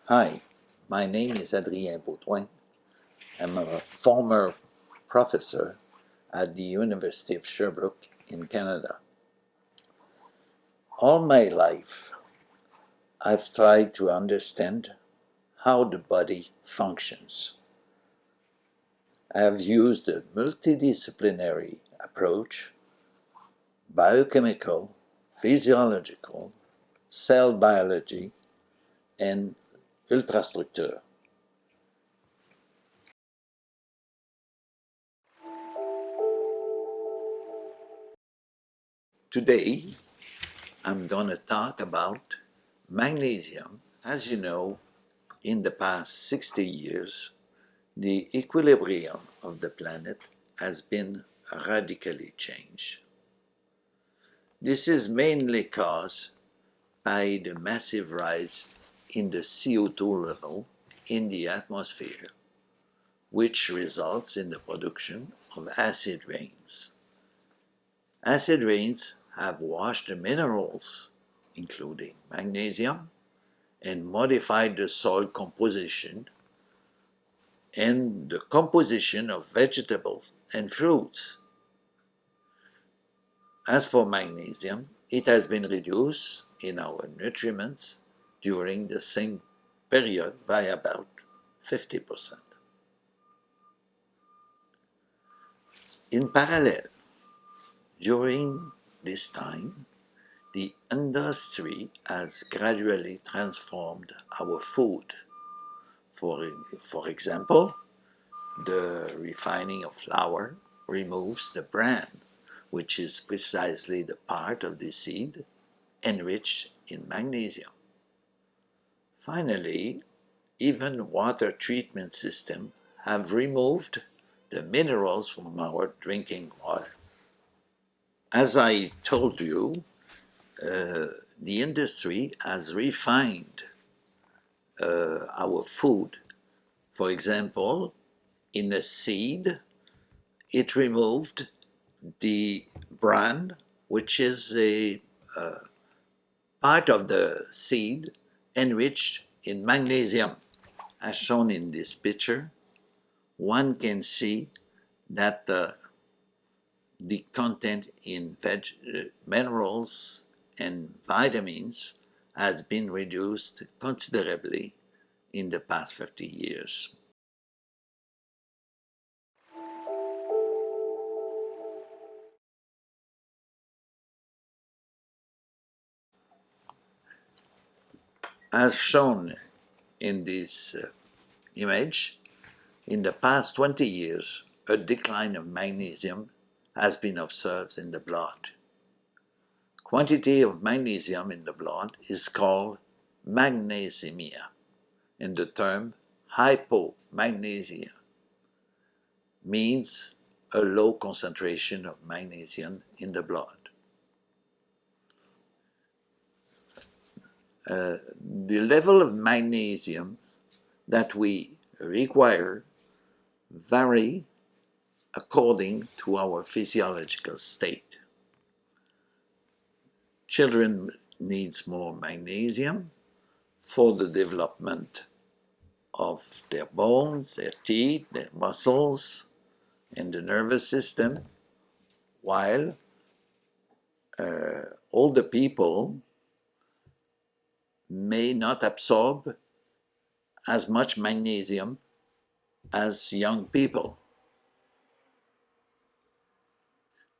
Hi, my name is Adrien Beaudoin. I'm a former professor at the University of Sherbrooke in Canada. All my life, I've tried to understand how the body functions. I have used a multidisciplinary approach: biochemical, physiological, cell biology, and ultrastructure. Today, I'm going to talk about magnesium. As you know, in the past 60 years, the equilibrium of the planet has been radically changed. This is mainly caused by the massive rise in the CO2 level in the atmosphere, which results in the production of acid rains. Acid rains have washed the minerals, including magnesium, and modified the soil composition and the composition of vegetables and fruits. As for magnesium, it has been reduced in our nutriments during the same period by about 50%. In parallel, during this time, the industry has gradually transformed our food. For example, the refining of flour removes the bran, which is precisely the part of the seed enriched in magnesium. Finally, even water treatment systems have removed the minerals from our drinking water. As I told you, the industry has refined our food. For example, in a seed, it removed the bran, which is a part of the seed enriched in magnesium. As shown in this picture, one can see that the content in minerals and vitamins has been reduced considerably in the past 50 years. As shown in this image, in the past 20 years, a decline of magnesium has been observed in the blood. Quantity of magnesium in the blood is called magnesemia, and the term hypomagnesia means a low concentration of magnesium in the blood. The level of magnesium that we require vary according to our physiological state. Children needs more magnesium for the development of their bones, their teeth, their muscles, and the nervous system, while older people may not absorb as much magnesium as young people.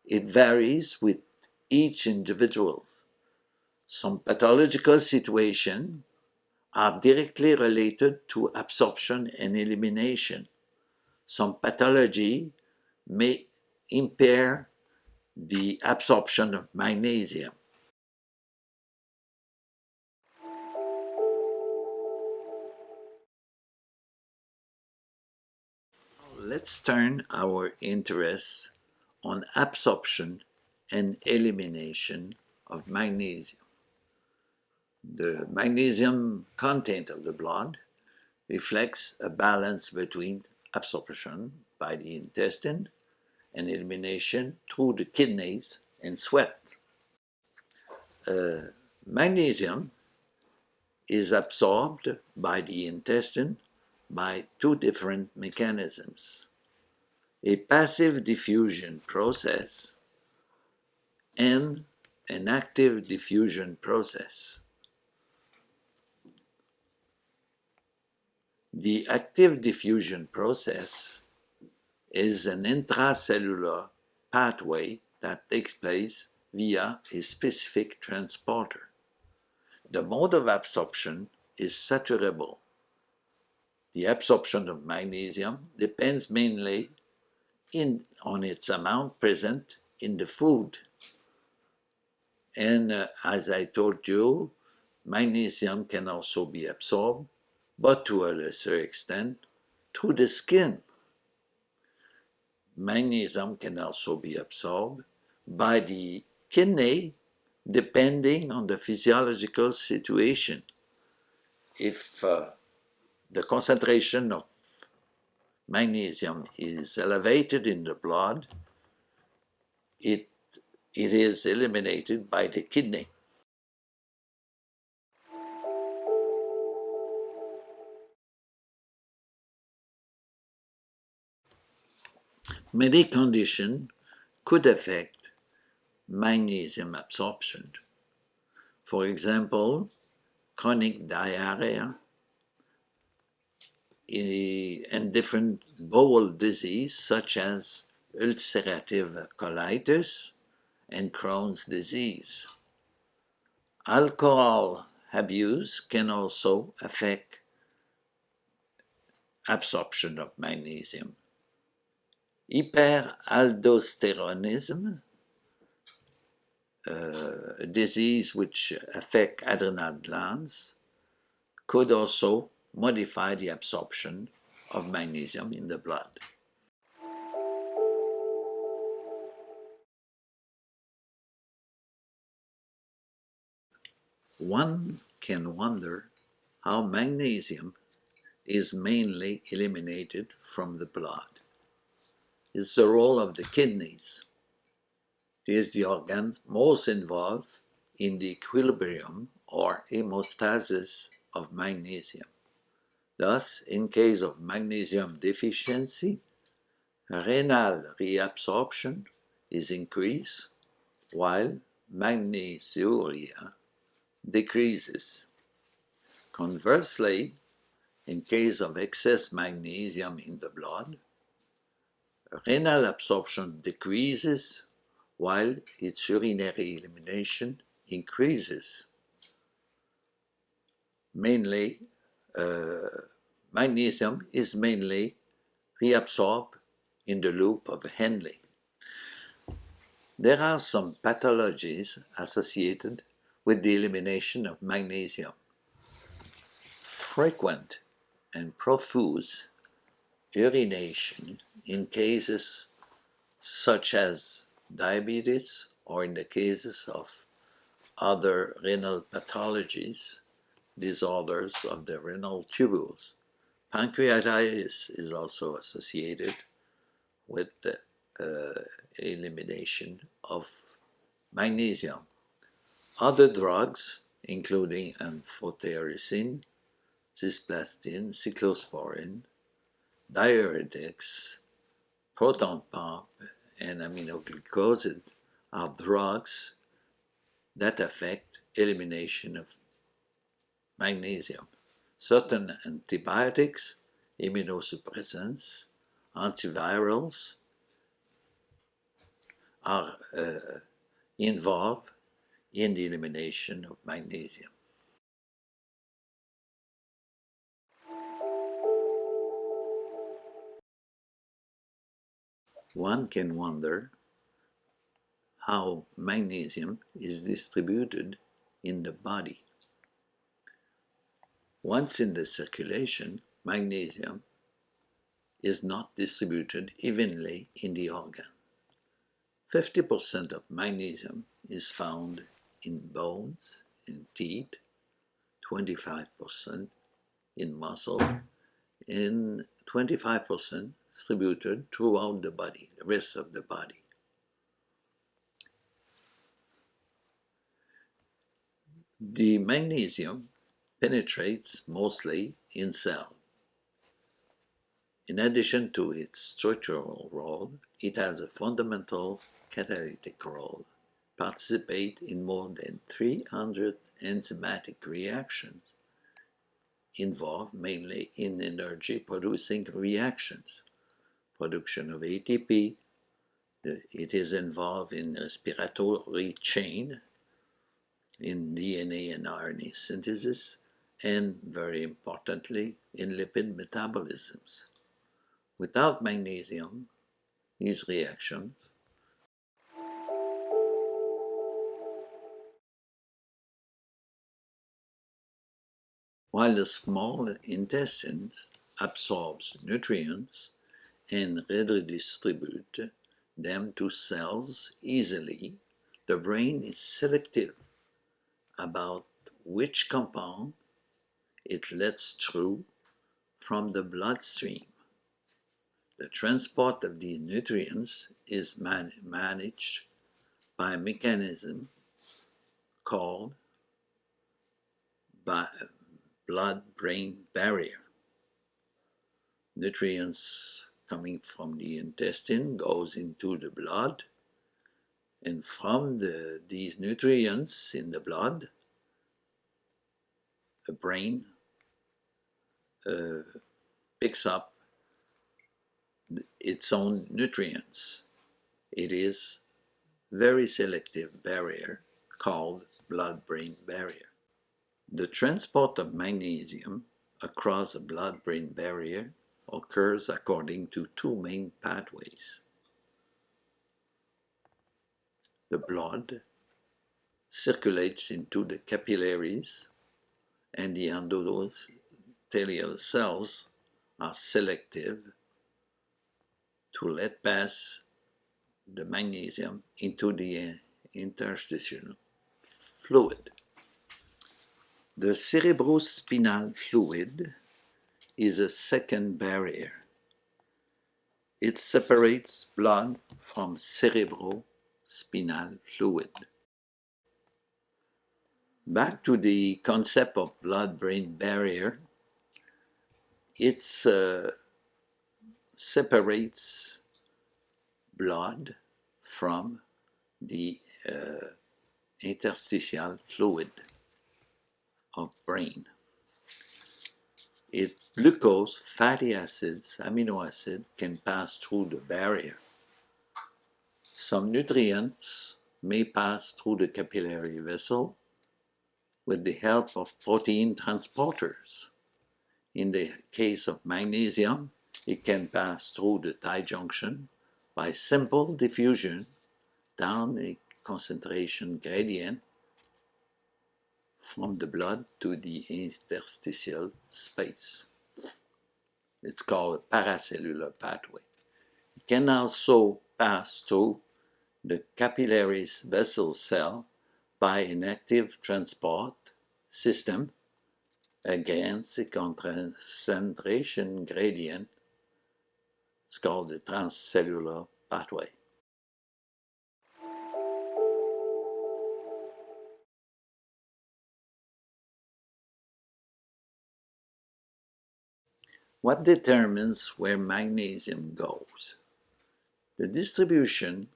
It varies with each individual. Some pathological situations are directly related to absorption and elimination. Some pathology may impair the absorption of magnesium. Let's turn our interest on absorption and elimination of magnesium. The magnesium content of the blood reflects a balance between absorption by the intestine and elimination through the kidneys and sweat. Magnesium is absorbed by the intestine by two different mechanisms: a passive diffusion process and an active diffusion process. The active diffusion process is an intracellular pathway that takes place via a specific transporter. The mode of absorption is saturable. The absorption of magnesium depends mainly on its amount present in the food. And as I told you, magnesium can also be absorbed, but to a lesser extent, through the skin. Magnesium can also be absorbed by the kidney, depending on the physiological situation. If the concentration of magnesium is elevated in the blood, it is eliminated by the kidney. Many conditions could affect magnesium absorption. For example, chronic diarrhea and different bowel disease such as ulcerative colitis and Crohn's disease. Alcohol abuse can also affect absorption of magnesium. Hyperaldosteronism, a disease which affects adrenal glands, could also modify the absorption of magnesium in the blood. One can wonder how magnesium is mainly eliminated from the blood. It's the role of the kidneys. It is the organ most involved in the equilibrium or hemostasis of magnesium. Thus, in case of magnesium deficiency, renal reabsorption is increased while magnesiuria decreases. Conversely, in case of excess magnesium in the blood, renal absorption decreases while its urinary elimination increases. Mainly, magnesium is mainly reabsorbed in the loop of Henle. There are some pathologies associated with the elimination of magnesium. Frequent and profuse urination in cases such as diabetes or in the cases of other renal pathologies, disorders of the renal tubules. Pancreatitis is also associated with the elimination of magnesium. Other drugs, including amphotericin, cisplatin, cyclosporin, diuretics, proton pump, and aminoglycosid, are drugs that affect elimination of magnesium. Certain antibiotics, immunosuppressants, antivirals are involved in the elimination of magnesium. One can wonder how magnesium is distributed in the body. Once in the circulation, magnesium is not distributed evenly in the organ. 50% of magnesium is found in bones, in teeth, 25% in muscle, and 25% distributed throughout the body, the rest of the body. The magnesium penetrates mostly in cell. In addition to its structural role, it has a fundamental catalytic role, participate in more than 300 enzymatic reactions, involved mainly in energy-producing reactions, production of ATP. It is involved in respiratory chain, in DNA and RNA synthesis, and very importantly, in lipid metabolisms. Without magnesium, these reactions while the small intestine absorbs nutrients and redistributes them to cells easily, the brain is selective about which compound it lets through from the bloodstream. The transport of these nutrients is managed by a mechanism called blood-brain barrier. Nutrients coming from the intestine goes into the blood, and from these nutrients in the blood, the brain picks up its own nutrients. It is very selective barrier called blood-brain barrier. The transport of magnesium across the blood-brain barrier occurs according to two main pathways. The blood circulates into the capillaries, and the endothelial cells are selective to let pass the magnesium into the interstitial fluid. The cerebrospinal fluid is a second barrier. It separates blood from cerebrospinal fluid. Back to the concept of blood-brain barrier, it separates blood from the interstitial fluid of brain. Glucose, fatty acids, amino acid can pass through the barrier. Some nutrients may pass through the capillary vessel with the help of protein transporters. In the case of magnesium, it can pass through the tight junction by simple diffusion down a concentration gradient from the blood to the interstitial space. It's called a paracellular pathway. It can also pass through the capillary's vessel cell by an active transport system against a concentration gradient. It's called the transcellular pathway. What determines where magnesium goes? The distribution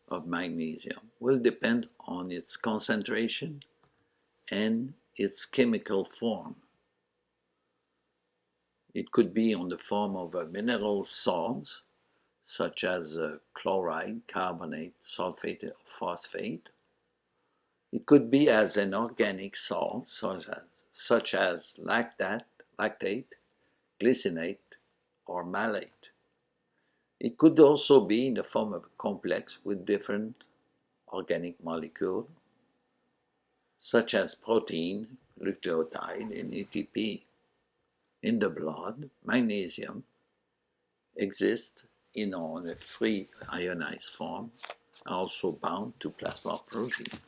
of magnesium will depend on its concentration and its chemical form. It could be on the form of a mineral salt, such as chloride, carbonate, sulfate, or phosphate. It could be as an organic salt, such as lactate, glycinate, or malate. It could also be in the form of a complex with different organic molecules, such as protein, nucleotide, and ATP. In the blood, magnesium exists in a free ionized form, also bound to plasma protein.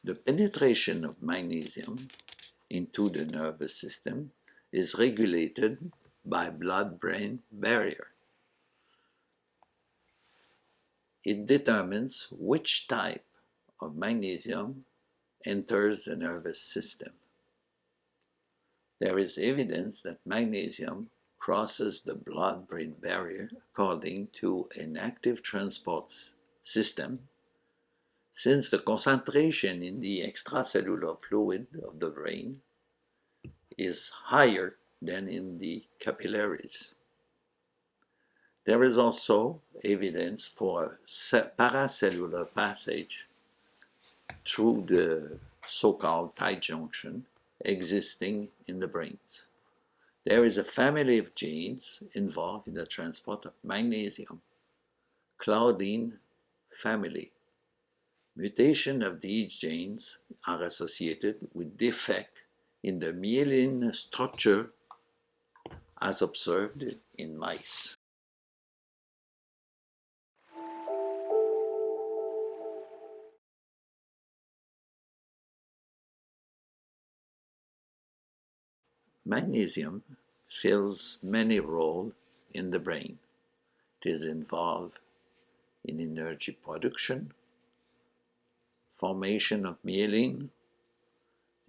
The penetration of magnesium into the nervous system is regulated by blood-brain barrier. It determines which type of magnesium enters the nervous system. There is evidence that magnesium crosses the blood-brain barrier according to an active transport system, since the concentration in the extracellular fluid of the brain is higher than in the capillaries. There is also evidence for a paracellular passage through the so-called tight junction existing in the brains. There is a family of genes involved in the transport of magnesium, Claudine family. Mutations of these genes are associated with defect in the myelin structure as observed in mice. Magnesium fills many roles in the brain. It is involved in energy production, formation of myelin,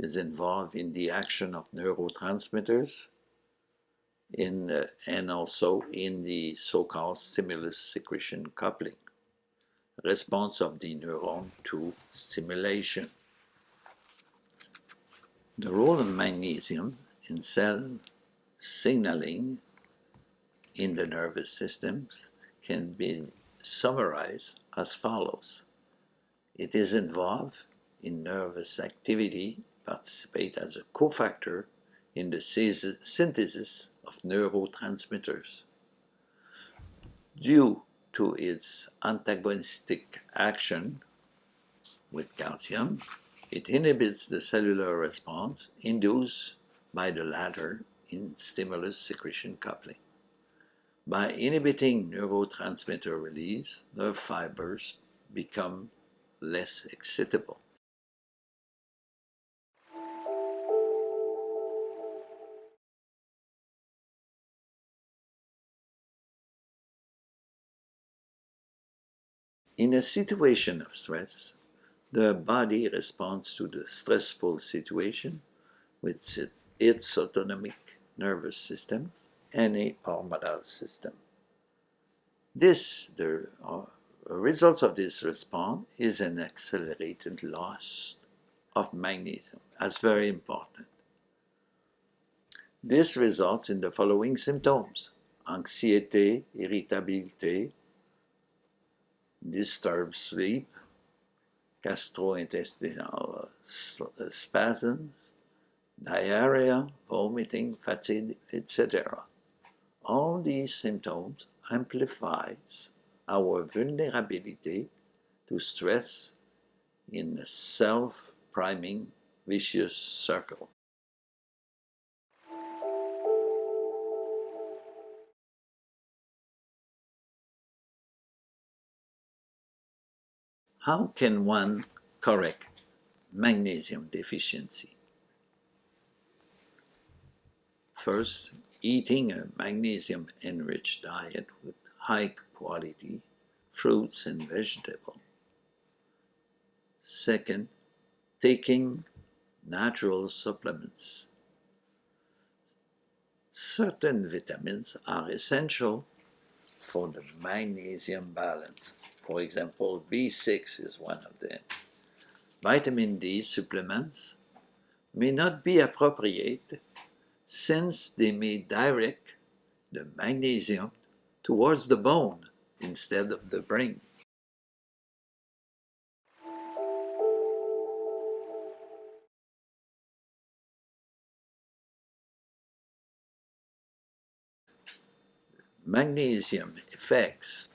is involved in the action of neurotransmitters, and also in the so-called stimulus secretion coupling, response of the neuron to stimulation. The role of magnesium in cell signaling in the nervous systems can be summarized as follows. It is involved in nervous activity, participate as a cofactor in the synthesis of neurotransmitters. Due to its antagonistic action with calcium, it inhibits the cellular response induced by the latter in stimulus secretion coupling. By inhibiting neurotransmitter release, nerve fibers become less excitable. In a situation of stress, the body responds to the stressful situation with its autonomic nervous system and a hormonal system. The results of this response is an accelerated loss of magnesium. That's very important. This results in the following symptoms: anxiety, irritability, disturbed sleep, gastrointestinal spasms, diarrhea, vomiting, fatigue, etc. All these symptoms amplifies our vulnerability to stress in a self-priming vicious circle. How can one correct magnesium deficiency? First, eating a magnesium-enriched diet with high quality fruits and vegetables. Second, taking natural supplements. Certain vitamins are essential for the magnesium balance. For example, B6 is one of them. Vitamin D supplements may not be appropriate since they may direct the magnesium towards the bone instead of the brain. Magnesium effects.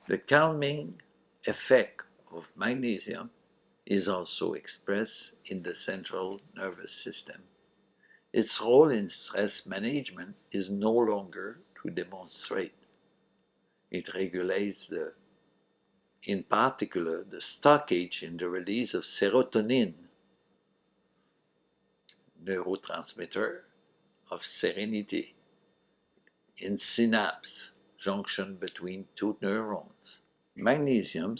The calming effect of magnesium is also expressed in the central nervous system. Its role in stress management is no longer to demonstrate. It regulates in particular the stockage and the release of serotonin, neurotransmitter of serenity, in synapse, junction between two neurons, Magnesium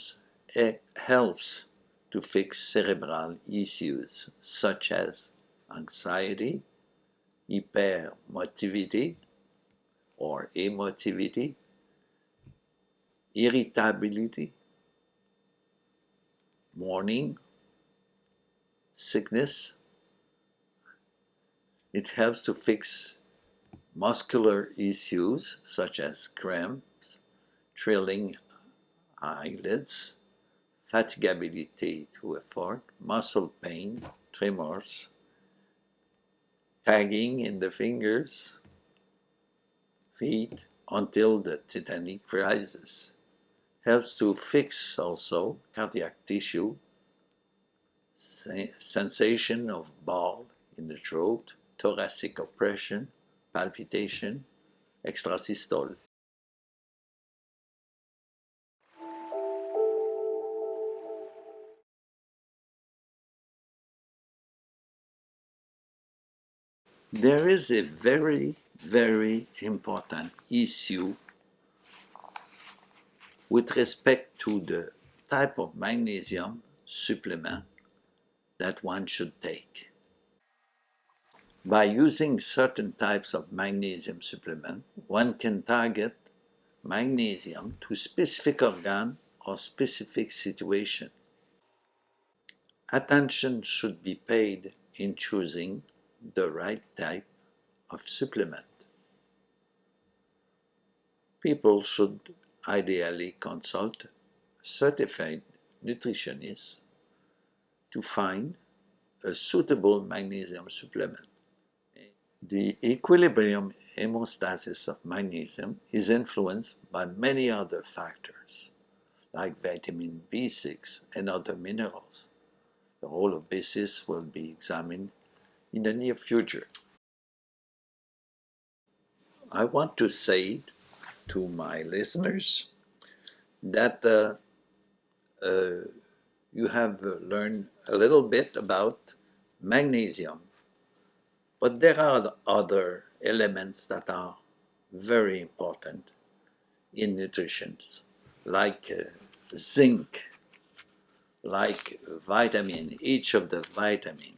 helps to fix cerebral issues such as anxiety, hypermotivity or emotivity, irritability, morning sickness. It helps to fix muscular issues such as cramps, trailing eyelids, fatigability to effort, muscle pain, tremors, tagging in the fingers, feet until the tetanic crisis. Helps to fix also cardiac tissue, sensation of ball in the throat, thoracic oppression, palpitation, extrasystole. There is a very, very important issue with respect to the type of magnesium supplement that one should take. By using certain types of magnesium supplement, one can target magnesium to specific organ or specific situation. Attention should be paid in choosing the right type of supplement. People should ideally consult a certified nutritionist to find a suitable magnesium supplement. The equilibrium hemostasis of magnesium is influenced by many other factors, like vitamin B6 and other minerals. The role of B6 will be examined in the near future. I want to say to my listeners that you have learned a little bit about magnesium, but there are other elements that are very important in nutrition, like zinc, like vitamin, each of the vitamin.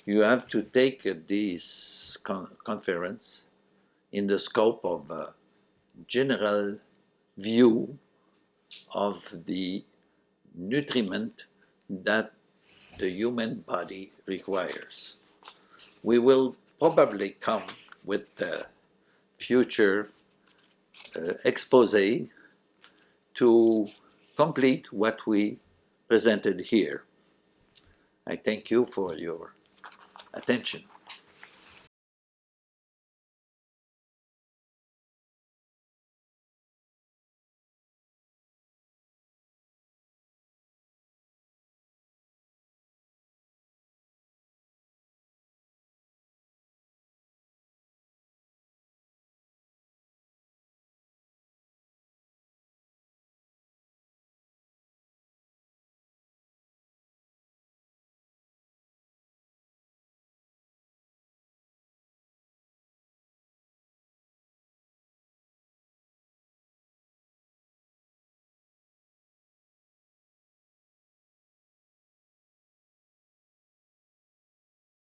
You have to take this conference in the scope of a general view of the nutriment that the human body requires. We will probably come with the future expose to complete what we presented here. I thank you for your attention.